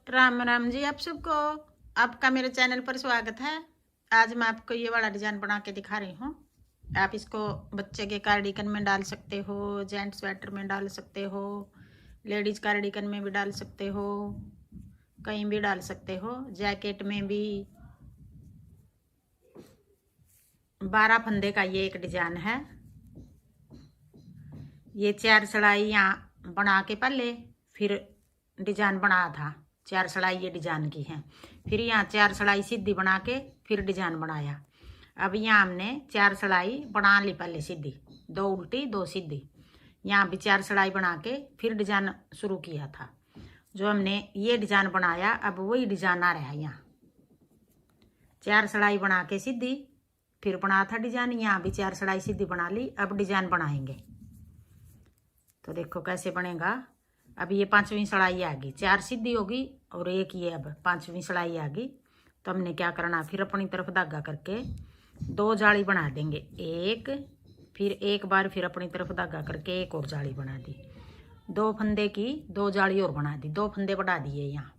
राम राम जी आप सबको। आपका मेरे चैनल पर स्वागत है। आज मैं आपको ये वाला डिजाइन बना के दिखा रही हूँ। आप इसको बच्चे के कार्डिगन में डाल सकते हो, जेंट्स स्वेटर में डाल सकते हो, लेडीज कार्डिगन में भी डाल सकते हो, कहीं भी डाल सकते हो, जैकेट में भी। 12 फंदे का ये एक डिजाइन है। ये 4 सलाई यहाँ बना के पहले फिर डिजाइन बना था। 4 सलाई ये डिजाइन की है। फिर यहाँ 4 सलाई सीधी बना के फिर डिजाइन बनाया। अब यहाँ हमने 4 सलाई बना ली पहले सीधी, 2 उल्टी 2 सीधी। यहाँ भी 4 सलाई बना के फिर डिजाइन शुरू किया था। जो हमने ये डिजाइन बनाया अब वही डिजाइन आ रहा है। यहाँ 4 सलाई बना के सीधी फिर बना था डिजाइन। यहाँ भी 4 सलाई सीधी बना ली। अब डिजाइन बनाएंगे तो देखो कैसे बनेगा। अब ये 5वीं सलाई आ गई, 4 सीधी होगी और एक ये अब 5वीं सलाई आ गई। तो हमने क्या करना, फिर अपनी तरफ धागा करके 2 जाली बना देंगे। एक फिर एक बार फिर अपनी तरफ धागा करके एक और जाली बना दी। 2 फंदे की 2 जाली और बना दी, 2 फंदे बढ़ा दिए। यहाँ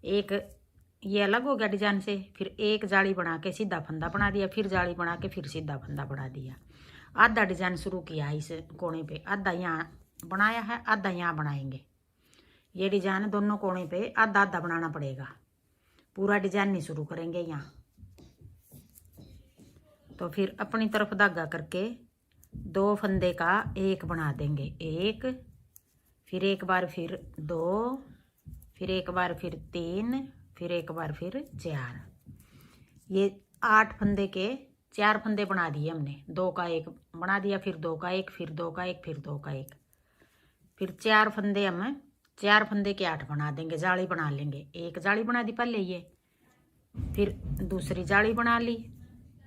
एक ये अलग हो गया डिजाइन से। फिर एक जाली बना के सीधा फंदा बना दिया, फिर जाली बना के फिर सीधा फंदा बना दिया। आधा डिजाइन शुरू किया इस कोने पे, आधा यहाँ बनाया है, आधा यहाँ बनाएंगे। ये डिजाइन दोनों कोने पे आधा आधा बनाना पड़ेगा, पूरा डिजाइन नहीं शुरू करेंगे यहाँ। तो फिर अपनी तरफ धागा करके 2 फंदे का एक बना देंगे। एक फिर एक बार फिर 2 फिर एक बार फिर 3 फिर एक बार फिर 4। ये 8 फंदे के 4 फंदे बना दिए हमने। 2 का एक बना दिया, फिर 2 का एक, फिर 2 का एक, फिर 2 का एक। फिर 4 फंदे हम 4 फंदे के 8 बना देंगे, जाली बना लेंगे। एक जाली बना दी पहले ये, फिर दूसरी जाली बना ली,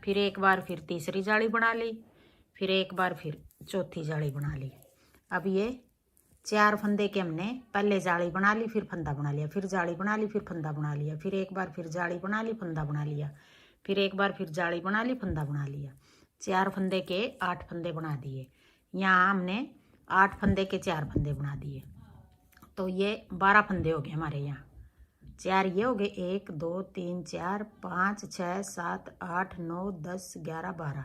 फिर एक बार फिर तीसरी जाली बना ली, फिर एक बार फिर चौथी जाली बना ली। अब ये 4 फंदे के हमने पहले जाली बना ली, फिर फंदा बना लिया, फिर जाली बना ली, फिर फंदा बना लिया, फिर एक बार फिर जाली बना ली, फंदा बना लिया, फिर एक बार फिर जाली बना ली, फंदा बना लिया। 4 फंदे के 8 फंदे बना दिए। यहाँ हमने 8 फंदे के 4 फंदे बना दिए। तो ये 12 फंदे हो गए हमारे। यहाँ 4 ये हो गए, 1 2 3 4 5 6 7 8 9 10 11 12।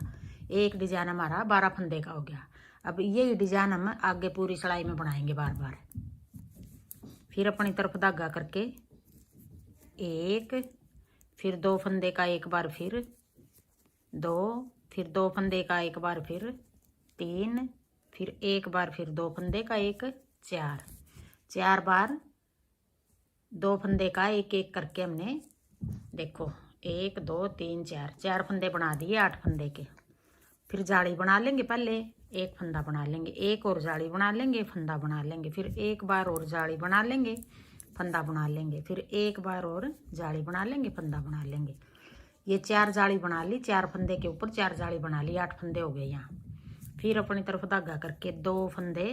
एक डिजाइन हमारा 12 फंदे का हो गया। अब यही डिजाइन हम आगे पूरी सिलाई में बनाएंगे बार बार। फिर अपनी तरफ धागा करके एक फिर 2 फंदे का एक बार फिर 2 फिर 2 फंदे का एक बार फिर 3 फिर एक बार फिर 2 फंदे का एक 4। 4 बार 2 फंदे का एक एक करके हमने देखो 1 2 3 4 फंदे बना दिए 8 फंदे के। फिर जाली बना लेंगे, पहले एक फंदा बना लेंगे, एक और जाली बना लेंगे, फंदा बना लेंगे, फिर एक बार और जाली बना लेंगे, फंदा बना लेंगे, फिर एक बार और जाली बना लेंगे, फंदा बना लेंगे। ये 4 जाली बना ली, 4 फंदे के ऊपर 4 जाली बना ली, 8 फंदे हो गए यहाँ। फिर अपनी तरफ धागा करके 2 फंदे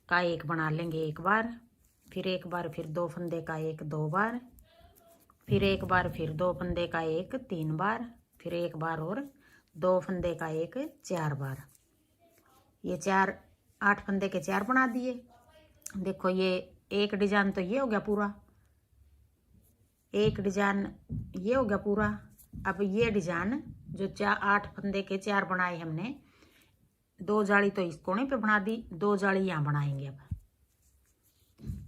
का एक बना लेंगे एक बार, फिर एक बार फिर 2 फंदे का एक 2 बार, फिर एक बार फिर 2 फंदे का एक 3 बार, फिर एक बार और 2 फंदे का एक 4 बार। ये 4 8 फंदे के 4 बना दिए। देखो ये एक डिजाइन तो ये हो गया पूरा, एक डिजाइन ये हो गया पूरा। अब ये डिजाइन जो 8 फंदे के 4 बनाए हमने, 2 जाली तो इस कोने पे बना दी, 2 जाली यहाँ बनाएंगे। अब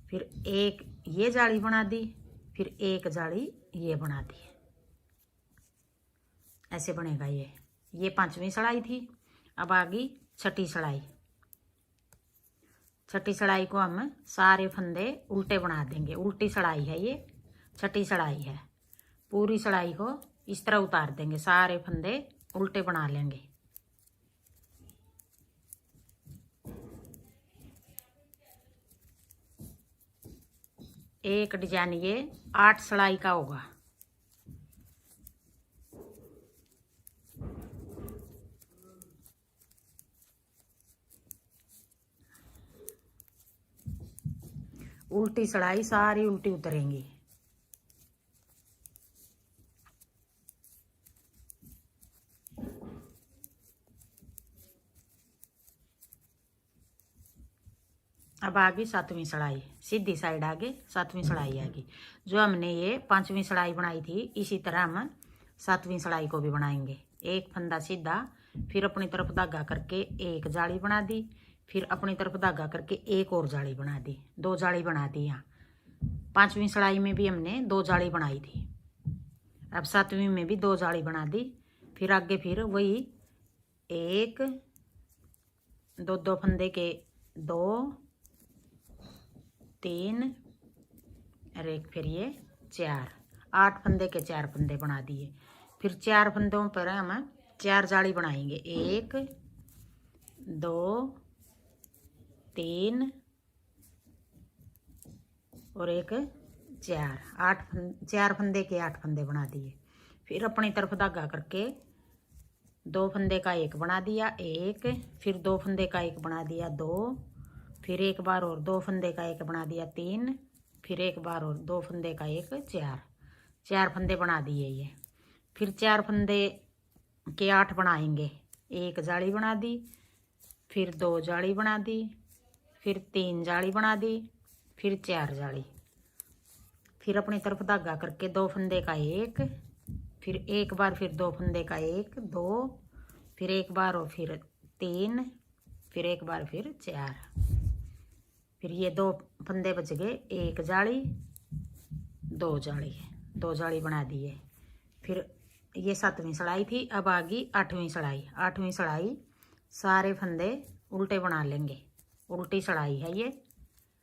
फिर एक ये जाली बना दी, फिर एक जाली ये बना दी। ऐसे बनेगा ये 5वीं सलाई थी। अब आ गई 6ठी सलाई। 6ठी सलाई को हम सारे फंदे उल्टे बना देंगे। उल्टी सलाई है ये, 6ठी सलाई है। पूरी सलाई को इस तरह उतार देंगे, सारे फंदे उल्टे बना लेंगे। एक डिजाइन ये 8 सलाई का होगा। उल्टी सलाई सारी उल्टी उतरेंगी। अब आगे सातवीं सड़ाई, सीधी साइड आगे सातवीं सड़ाई आएगी। जो हमने ये पांचवीं सड़ाई बनाई थी इसी तरह हम सातवीं सड़ाई को भी बनाएंगे। एक फंदा सीधा, फिर अपनी तरफ धागा करके एक जाली बना दी, फिर अपनी तरफ धागा करके एक और जाली बना दी, दो जाली बना दी। यहाँ पांचवीं सड़ाई में भी हमने दो जाली बनाई थी, अब सातवीं में भी दो जाली बना दी। फिर आगे फिर वही एक दो दो फंदे के दो तीन और एक, फिर ये चार, 8 फंदे के 4 फंदे बना दिए। फिर 4 फंदों पर हम 4 जाली बनाएंगे, 1 2 3 और एक 4, 4 फंदे के 8 फंदे बना दिए। फिर अपनी तरफ धागा करके 2 फंदे का एक बना दिया, एक, फिर 2 फंदे का एक बना दिया, 2, फिर एक बार और 2 फंदे का एक बना दिया, 3, फिर एक बार और 2 फंदे का एक, 4 फंदे बना दिए ये। फिर 4 फंदे के 8 बनाएंगे, एक जाली बना दी, फिर 2 जाली बना दी, फिर 3 जाली बना दी, फिर 4 जाली। फिर अपनी तरफ धागा करके 2 फंदे का एक, फिर एक बार फिर 2 फंदे का एक, 2, फिर एक बार और फिर 3, फिर एक बार फिर 4। फिर ये 2 फंदे बच गए, एक जाली 2 जाली, 2 जाली बना दिए। फिर ये सातवीं सड़ाई थी। अब आ गई आठवीं सड़ाई। आठवीं सड़ाई सारे फंदे उल्टे बना लेंगे, उल्टी सड़ाई है ये,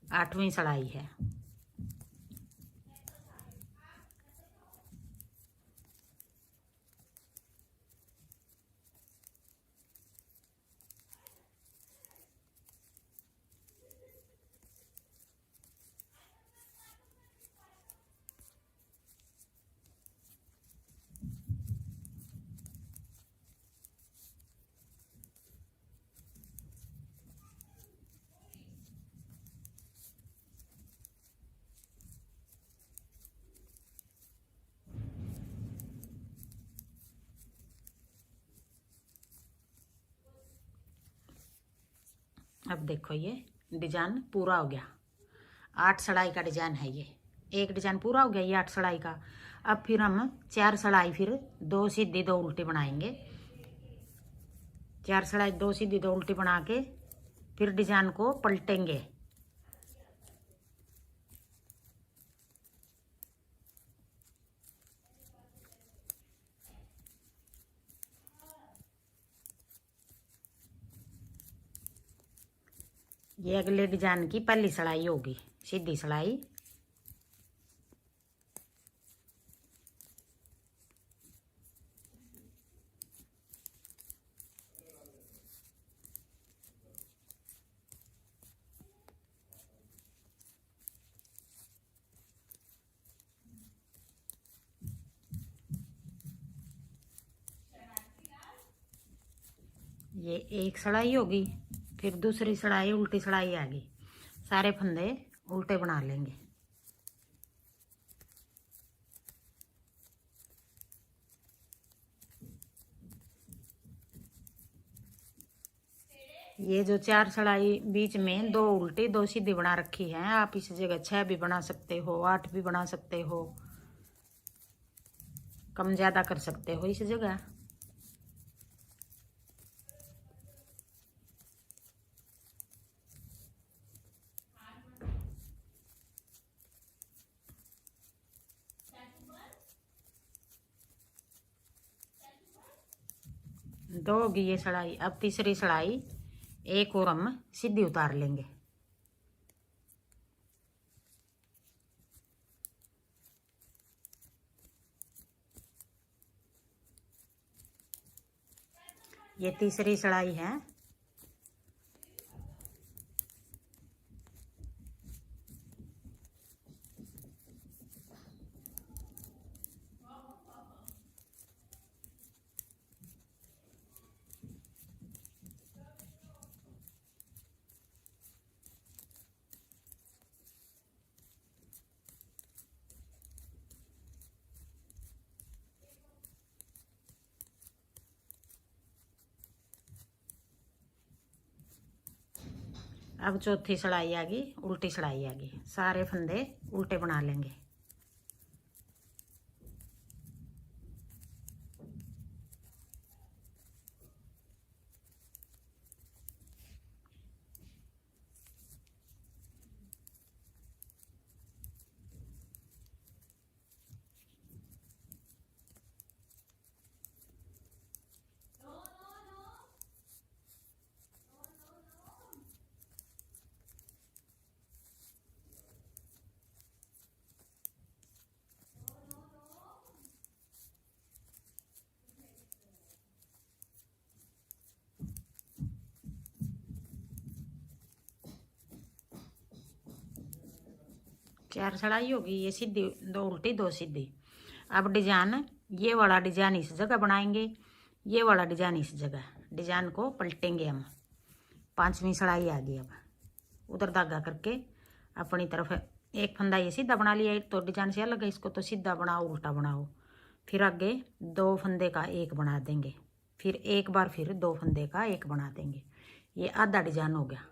आठवीं सड़ाई है। अब देखो ये डिजाइन पूरा हो गया, 8 सड़ाई का डिजाइन है ये। एक डिजाइन पूरा हो गया ये 8 सड़ाई का। अब फिर हम 4 सड़ाई, फिर 2 सीधी 2 उल्टी बनाएंगे। 4 सड़ाई 2 सीधी 2 उल्टी बना के फिर डिजाइन को पलटेंगे। ये अगले डिजाइन की पहली सड़ाई होगी, सीधी सड़ाई। ये एक सड़ाई होगी, फिर दूसरी सड़ाई उल्टी सड़ाई आ गई, सारे फंदे उल्टे बना लेंगे। ये जो 4 सड़ाई बीच में 2 उल्टी 2 सीधी बना रखी है, आप इस जगह 6 भी बना सकते हो, 8 भी बना सकते हो, कम ज्यादा कर सकते हो इस जगह। दो होगी ये सड़ाई। अब तीसरी सड़ाई एक और हम सीधी उतार लेंगे। ये तीसरी सड़ाई है। अब चौथी सिलाई आ गई, उल्टी सिलाई आ गई। सारे फंदे उल्टे बना लेंगे। चार सिलाई होगी, ये सीधी, दो उल्टी दो सीधी। अब डिजाइन, ये वाला डिजाइन इस जगह बनाएंगे, ये वाला डिजाइन इस जगह। डिजाइन को पलटेंगे हम। पांचवी सिलाई आ गई। अब उधर धागा करके अपनी तरफ एक फंदा ये सीधा बना लिया, तो डिजाइन से अलग है, इसको तो सीधा बनाओ उल्टा बनाओ। फिर आगे दो फंदे का एक बना देंगे, फिर एक बार फिर दो फंदे का एक बना देंगे। ये आधा डिजाइन हो गया।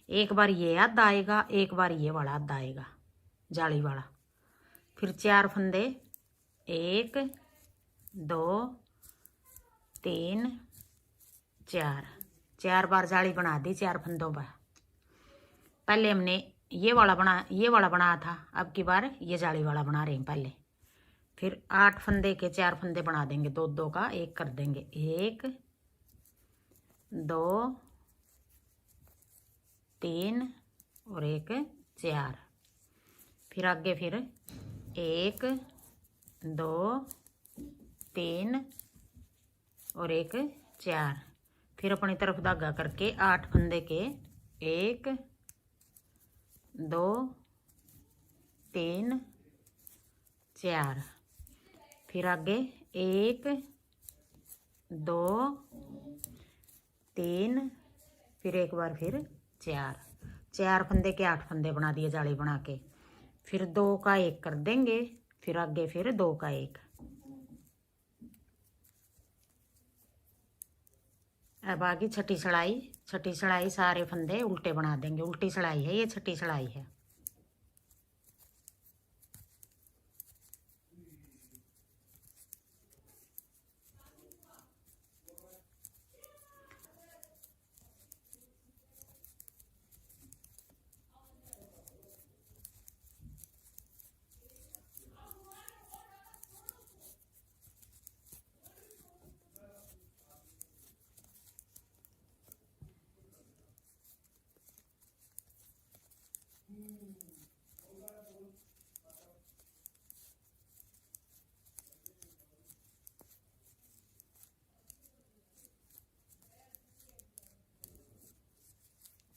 एक बार ये आधा आएगा, एक बार ये वाला आधा आएगा, जाली वाला। फिर चार फंदे, एक दो तीन चार, चार बार जाली बना दी चार फंदों पर। पहले हमने ये वाला बनाया था, अब की बार ये जाली वाला बना रहे हैं पहले। फिर 8 फंदे के 4 फंदे बना देंगे, दो दो का एक कर देंगे। 1 2 3 और 1 4। फिर आगे फिर 1 2 3 और 1 4। फिर अपनी तरफ धागा करके 8 फंदे के 1 2 3 4। फिर आगे 1 2 3, फिर एक बार फिर 4। 4 फंदे के 8 फंदे बना दिए जाली बना के। फिर 2 का 1 कर देंगे, फिर आगे फिर 2 का 1। अब आगे छठी सिलाई। छठी सिलाई सारे फंदे उल्टे बना देंगे। उल्टी सिलाई है ये, छठी सिलाई है।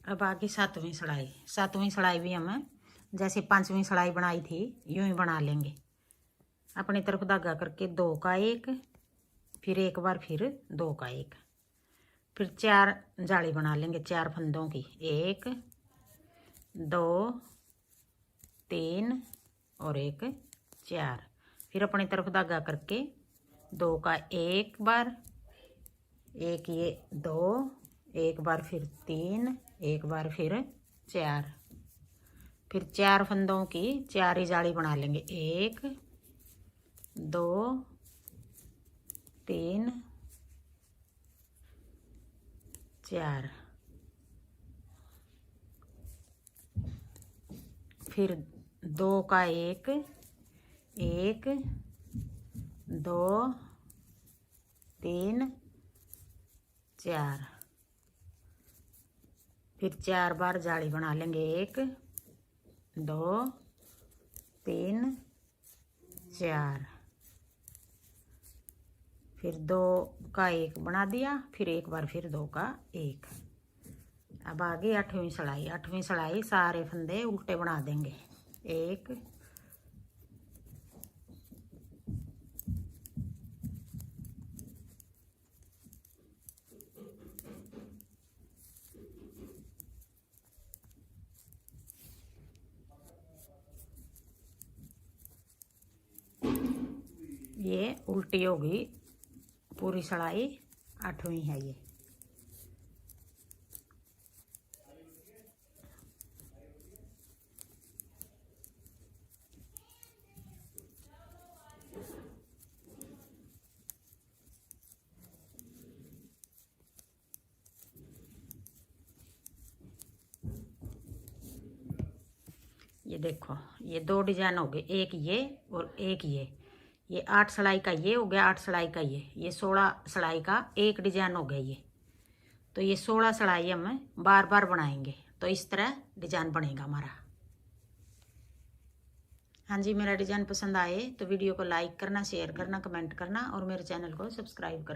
अब आगे 7वीं सिलाई। 7वीं सिलाई भी हम जैसे 5वीं सिलाई बनाई थी यूं ही बना लेंगे। अपनी तरफ धागा करके 2 का 1, फिर एक बार फिर 2 का 1। फिर 4 जाली बना लेंगे 4 फंदों की। 1 2 3 और 1 4। फिर अपनी तरफ धागा करके 2 का 1 बार, एक ये 2, एक बार फिर 3, एक बार फिर 4। फिर 4 फंदों की 4 ही जाली बना लेंगे। 1 2 3 4। फिर 2 का 1 1 2 3 4। फिर 4 बार जाली बना लेंगे। 1 2 3 4। फिर 2 का 1 बना दिया, फिर एक बार फिर 2 का 1। अब आगे 8वीं सिलाई। 8वीं सिलाई सारे फंदे उल्टे बना देंगे। 1 ये उल्टी होगी पूरी सिलाई। 8वीं है ये। ये देखो, ये 2 डिजाइन हो गए, एक ये और एक ये 8 सिलाई का ये हो गया, 8 सिलाई का ये 16 सिलाई का एक डिजाइन हो गया ये। तो ये 16 सिलाई हम बार बार बनाएंगे, तो इस तरह डिजाइन बनेगा हमारा। हाँ जी, मेरा डिजाइन पसंद आए तो वीडियो को लाइक करना, शेयर करना, कमेंट करना और मेरे चैनल को सब्सक्राइब करना।